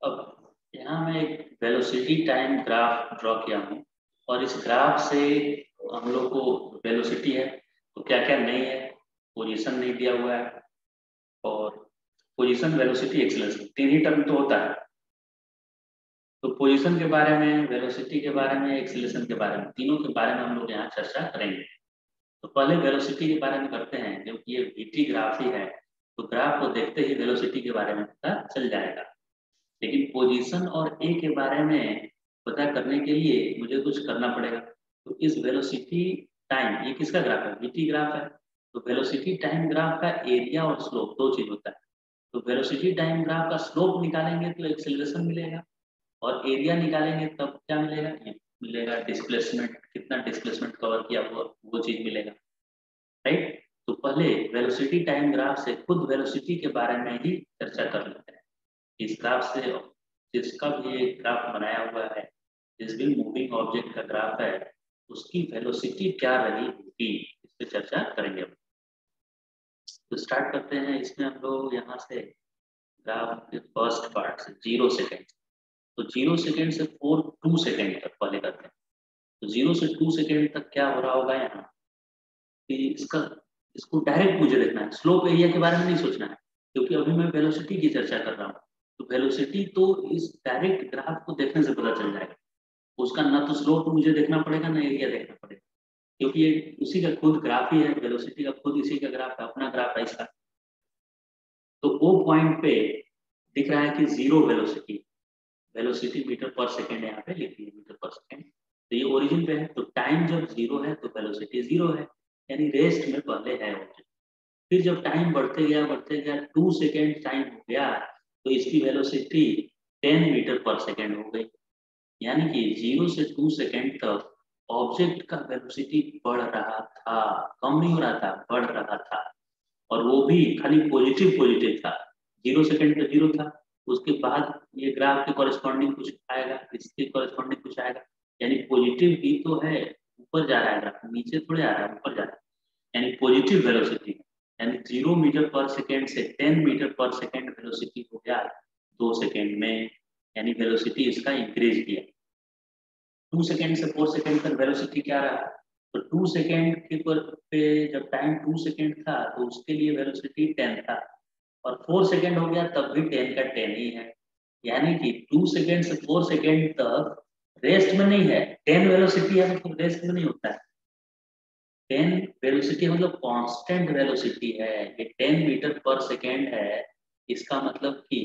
अब यहाँ मैं एक वेलोसिटी टाइम ग्राफ ड्रॉ किया हूँ और इस ग्राफ से हम लोग को वेलोसिटी है तो क्या क्या नहीं है, पोजीशन नहीं दिया हुआ है और पोजीशन वेलोसिटी एक्सेलरेशन तीन ही टर्म तो होता है। तो पोजीशन के बारे में, वेलोसिटी के बारे में, एक्सेलरेशन के बारे में, तीनों के बारे में हम लोग यहाँ चर्चा करेंगे। तो पहले वेलोसिटी के बारे में करते हैं क्योंकि ये वीटी ग्राफ ही है, तो ग्राफ को देखते ही वेलोसिटी के बारे में पता चल जाएगा। लेकिन पोजीशन और ए के बारे में पता करने के लिए मुझे कुछ करना पड़ेगा। तो इस वेलोसिटी टाइम, ये किसका ग्राफ है? वीटी ग्राफ है। तो वेलोसिटी टाइम ग्राफ का एरिया और स्लोप दो चीज होता है। तो वेलोसिटी टाइम ग्राफ का स्लोप निकालेंगे तो एक्सेलरेशन मिलेगा और एरिया निकालेंगे तब क्या मिलेगा? ये मिलेगा डिस्प्लेसमेंट, कितना डिस्प्लेसमेंट कवर किया हुआ वो चीज मिलेगा, राइट। तो पहले वेलोसिटी टाइम ग्राफ से खुद वेलोसिटी के बारे में ही चर्चा कर लेते हैं। इस ग्राफ से जिसका भी ये ग्राफ बनाया हुआ है, जिस भी मूविंग ऑब्जेक्ट का ग्राफ है, उसकी वेलोसिटी क्या रही होगी, इस पे चर्चा करेंगे। तो स्टार्ट करते हैं। इसमें हम लोग यहाँ से ग्राफ के फर्स्ट पार्ट से 0 सेकेंड, तो 0 सेकेंड से 4 2 सेकेंड तक पहले करते हैं। तो 0 से 2 सेकेंड तक क्या हो रहा होगा यहाँ कि इसका, इसको डायरेक्ट मुझे देखना है, स्लोप एरिया के बारे में नहीं सोचना है क्योंकि अभी मैं वेलोसिटी की चर्चा कर रहा हूँ। तो वेलोसिटी तो इस डायरेक्ट ग्राफ को देखने से पता चल जाएगा, उसका ना तो स्लोप मुझे देखना पड़ेगा ना एरिया देखना पड़ेगा क्योंकि ये उसी का खुद ग्राफ ही है, वेलोसिटी का खुद इसी का ग्राफ है, अपना ग्राफ है इसका। तो वो पॉइंट पे दिख रहा है कि जीरो वेलोसिटी, वेलोसिटी मीटर पर सेकेंड यहाँ पे लिखी है, मीटर पर सेकेंड। तो ये ओरिजिन पे है, तो टाइम जब जीरो है तो वेलोसिटी जीरो है, यानी रेस्ट में पहले है ऑब्जेक्ट। फिर जब टाइम बढ़ते गया 2 सेकेंड टाइम हो गया तो इसकी वेलोसिटी 10 मीटर पर सेकेंड हो गई। यानी कि 0 से 2 सेकेंड तक ऑब्जेक्ट का वेलोसिटी बढ़ रहा था, कम नहीं हो रहा था, बढ़ रहा था। और वो भी खाली पॉजिटिव पॉजिटिव था। 0 सेकेंड पे जीरो था, उसके बाद ये ग्राफ के कॉरेस्पॉन्डिंग कुछ आएगा, इसके कॉरेस्पॉन्डिंग कुछ आएगा, यानी पॉजिटिव ही तो है, ऊपर जा रहा है ग्राफ, नीचे थोड़े आ रहा है, ऊपर जा रहा है, यानी पॉजिटिव वेलोसिटी। यानी 0 मीटर पर सेकेंड से 10 मीटर पर सेकेंड वेलोसिटी हो गया 2 सेकेंड में, यानी वेलोसिटी इसका इंक्रीज किया। 2 सेकेंड से 4 सेकेंड तक वेलोसिटी क्या रहा? तो 2 सेकेंड के पे जब टाइम 2 सेकेंड था तो उसके लिए वेलोसिटी 10 था, और 4 सेकेंड हो गया तब भी 10 का 10 ही है। यानी कि 2 सेकेंड से 4 सेकेंड तक रेस्ट में नहीं है, 10 वेलोसिटी है मतलब रेस्ट में नहीं होता है। 10 वेलोसिटी मतलब कांस्टेंट वेलोसिटी है, ये 10 मीटर पर सेकेंड है, इसका मतलब कि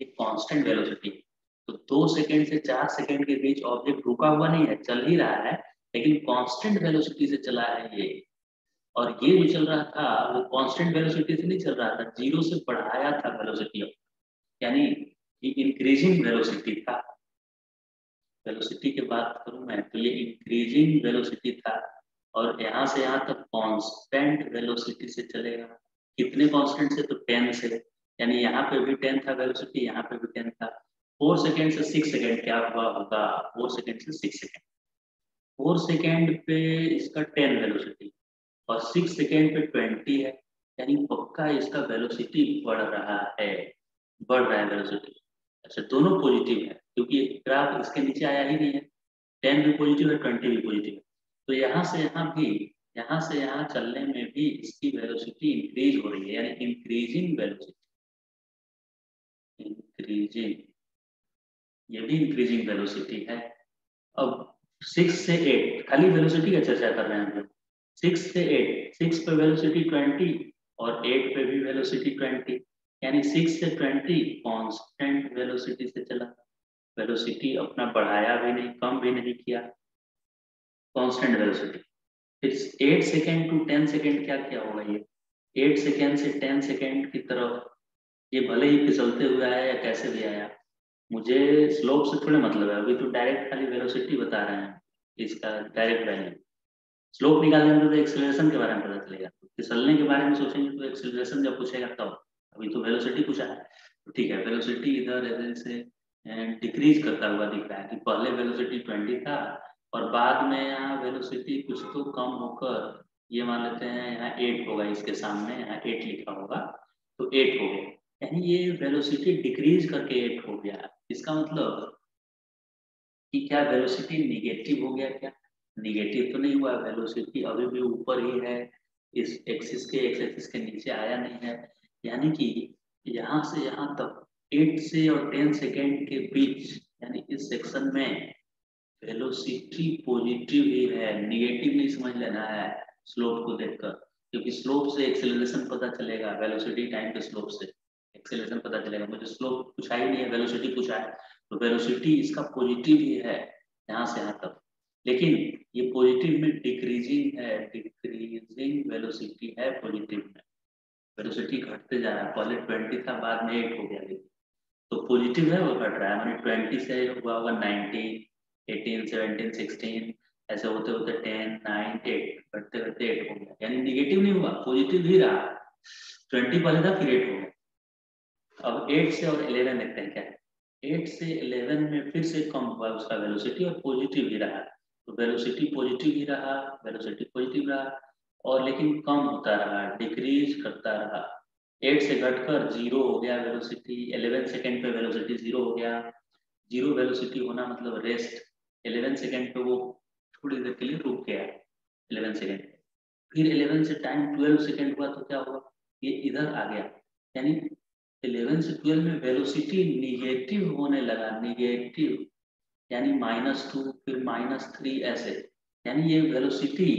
ये कांस्टेंट वेलोसिटी है। तो 2 सेकेंड से 4 सेकेंड के बीच ऑब्जेक्ट रुका हुआ नहीं है, चल ही रहा है, लेकिन कांस्टेंट वेलोसिटी से चला है ये। और ये जो चल रहा था वो कांस्टेंट वेलोसिटी से नहीं चल रहा था, जीरो से बढ़ाया था वेलोसिटी, यानी ये इंक्रीजिंग वेलोसिटी था। वेलोसिटी की बात करूं मैं तो ये इंक्रीजिंग वेलोसिटी था, और यहाँ से यहाँ तक कांस्टेंट वेलोसिटी से चलेगा। कितने कांस्टेंट से? तो 10 से, यानी यहाँ पे भी 10 था वेलोसिटी, यहाँ पे भी 10 था। 4 सेकेंड से 6 सेकेंड क्या हुआ होगा? 4 सेकेंड से 6 सेकेंड, 4 सेकेंड पे इसका 10 वेलोसिटी और 6 सेकेंड पे 20 है, यानी पक्का इसका वेलोसिटी बढ़ रहा है वेलोसिटी। अच्छा, दोनों पॉजिटिव है क्योंकि ग्राफ इसके नीचे आया ही नहीं है, 10 भी पॉजिटिव है, 20 भी पॉजिटिव है। तो यहाँ से यहाँ भी, यहाँ से यहाँ चलने में भी इसकी वेलोसिटी इंक्रीज हो रही है, यानी इंक्रीजिंग वेलोसिटी, इंक्रीजिंग, ये भी इंक्रीजिंग वेलोसिटी है। अब 6 से 8 खाली वेलोसिटी का चर्चा कर रहे हैं हम लोग। 6 से 8, 6 पे वेलोसिटी 20 और 8 पे भी वेलोसिटी 20, यानी 6 से 20 कांस्टेंट वेलोसिटी से चला, वेलोसिटी अपना बढ़ाया भी नहीं, कम भी नहीं किया, कांस्टेंट वेलोसिटी। फिर 8 सेकेंड टू 10 सेकेंड क्या किया होगा ये? 8 सेकेंड से 10 सेकेंड की तरफ ये भले ही फिसलते हुए आया या कैसे भी आया, मुझे स्लोप से थोड़े मतलब है, अभी तो डायरेक्ट खाली वेलोसिटी बता रहे हैं, इसका डायरेक्ट वैल्यू। स्लोप निकालेंगे तो एक्सेलरेशन के बारे में पता चलेगा, फिसलने के बारे में सोचेंगे तो एक्सेलरेशन जब पूछेगा तब, अभी तो वेलोसिटी पूछा है। तो ठीक है, वेलोसिटी इधर ऐसे डिक्रीज करता हुआ दिख रहा है कि पहले वेलोसिटी 20 था और बाद में यहाँ वेलोसिटी कुछ तो कम होकर, ये मान लेते हैं यहाँ 8 होगा, इसके सामने यहाँ 8 लिखा होगा, तो 8 हो गया। यानी ये वेलोसिटी डिक्रीज करके 8 हो गया। इसका मतलब कि क्या वेलोसिटी निगेटिव हो गया क्या? निगेटिव तो नहीं हुआ, वेलोसिटी अभी भी ऊपर ही है, इस एक्सिस के एक्स एक्सिस के नीचे आया नहीं है। यानी कि यहाँ से यहाँ तक 8 से और 10 सेकेंड के बीच, यानी इस सेक्शन में वेलोसिटी पॉजिटिव ही है, निगेटिव नहीं समझ लेना है स्लोप को देखकर, क्योंकि स्लोप से एक्सेलरेशन पता चलेगा, वेलोसिटी टाइम के स्लोप से एक्सेलरेशन पता चलेगा। मुझे स्लोप पूछा ही नहीं है, वेलोसिटी पूछा है, तो वेलोसिटी इसका पॉजिटिव ही है यहाँ से यहाँ तक। लेकिन ये पॉजिटिव में डिक्रीजिंग है, डिक्रीजिंग वेलोसिटी है पॉजिटिव में, वेलोसिटी घटते जा रहा है, पहले 20 था बाद में 8 हो गया, लेकिन तो पॉजिटिव है वो घट रहा है, माने 20 से हुआ होगा 19, 18, 17, 16, ऐसे होते होते 10, 9, 8 घटते घटते 8 हो गया, यानी निगेटिव नहीं हुआ, पॉजिटिव ही रहा। 20 पहले था फिर 8 हो गया। अब 8 से और 11 देखते हैं क्या है। 8 से 11 में फिर से कम हुआ उसका वेलोसिटी और पॉजिटिव ही रहा, तो वेलोसिटी पॉजिटिव ही रहा, वेलोसिटी पॉजिटिव रहा, और लेकिन कम होता रहा, डिक्रीज करता रहा। 8 से घटकर 0 हो गया वेलोसिटी, 11 सेकेंड पे वेलोसिटी 0 हो गया। 0 वेलोसिटी होना मतलब रेस्ट, 11 सेकेंड पे वो थोड़ी देर के लिए रुक गया, 11 सेकेंड। फिर 11 से टाइम 12 सेकेंड हुआ तो क्या हुआ, ये इधर आ गया, यानी 11 से 12 में वेलोसिटी निगेटिव होने लगा, निगेटिव, यानी -2 फिर -3 ऐसे, यानी ये वेलोसिटी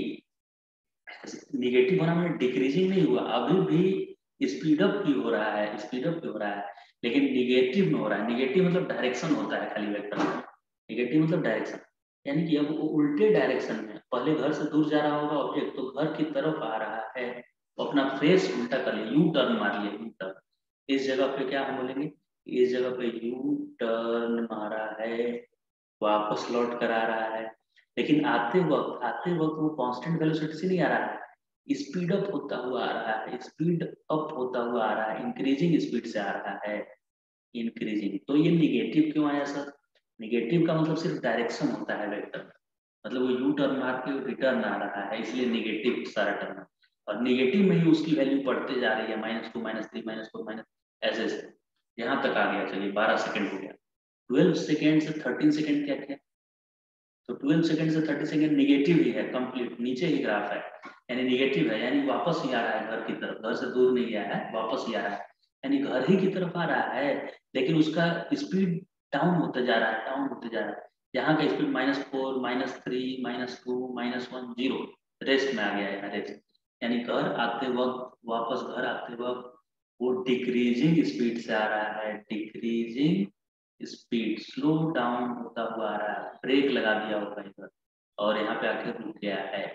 निगेटिव होना मतलब डिक्रीजिंग नहीं हुआ, अभी भी स्पीड अप ही हो रहा है, स्पीड अप ही हो रहा है, लेकिन निगेटिव में हो रहा है। निगेटिव मतलब डायरेक्शन होता है खाली वेक्टर में, निगेटिव मतलब डायरेक्शन, यानी कि अब वो उल्टे डायरेक्शन में, पहले घर से दूर जा रहा होगा ऑब्जेक्ट तो घर की तरफ आ रहा है, वो अपना फेस उल्टा कर लिया, यू टर्न मार लिया, यू टर्न। इस जगह पे क्या हम बोलेंगे, इस जगह पे यू टर्न मारा है, वापस लौट कर आ रहा है, लेकिन आते वक्त वो कांस्टेंट वेलोसिटी से नहीं आ रहा है, स्पीड अप होता हुआ आ रहा है, स्पीड अप होता हुआ आ रहा है, इंक्रीजिंग स्पीड से आ रहा है, इंक्रीजिंग। तो ये निगेटिव क्यों आया सर? निगेटिव का मतलब सिर्फ डायरेक्शन होता है वेक्टर, मतलब वो यू टर्न मार के रिटर्न आ रहा है, इसलिए निगेटिव सारा टर्म है, और निगेटिव में ही उसकी वैल्यू बढ़ते जा रही है, -2, -3, -4, माइनस, ऐसे ऐसे यहाँ तक आ गया। चलिए 12 सेकंड हो गया, 12 सेकेंड से 13 सेकेंड क्या किया, तो 12 सेकंड से 30 सेकंड निगेटिव ही है, कंप्लीट नीचे ही ग्राफ है, यानी निगेटिव है, यानी वापस ही आ रहा है घर की तरफ, घर से दूर नहीं आया है, वापस ही आ रहा है, यानी घर ही की तरफ आ रहा है, लेकिन उसका स्पीड डाउन होते जा रहा है, डाउन होते जा रहा है। यहाँ का स्पीड -4, -3, -2, -1, 0 रेस्ट में आ गया है, रेस्ट, यानी घर आते वक्त, वापस घर आते वक्त वो डिक्रीजिंग स्पीड से आ रहा है, डिक्रीजिंग स्पीड, स्लो डाउन होता हुआ आ रहा है, ब्रेक लगा दिया होगा इधर और यहाँ पे आके रुक गया है,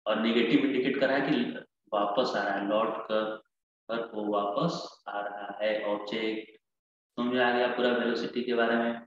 और नेगेटिव इंडिकेट कर रहा है कि वापस आ रहा है, लौट कर वो वापस आ रहा है ऑब्जेक्ट। समझ में आ गया पूरा वेलोसिटी के बारे में?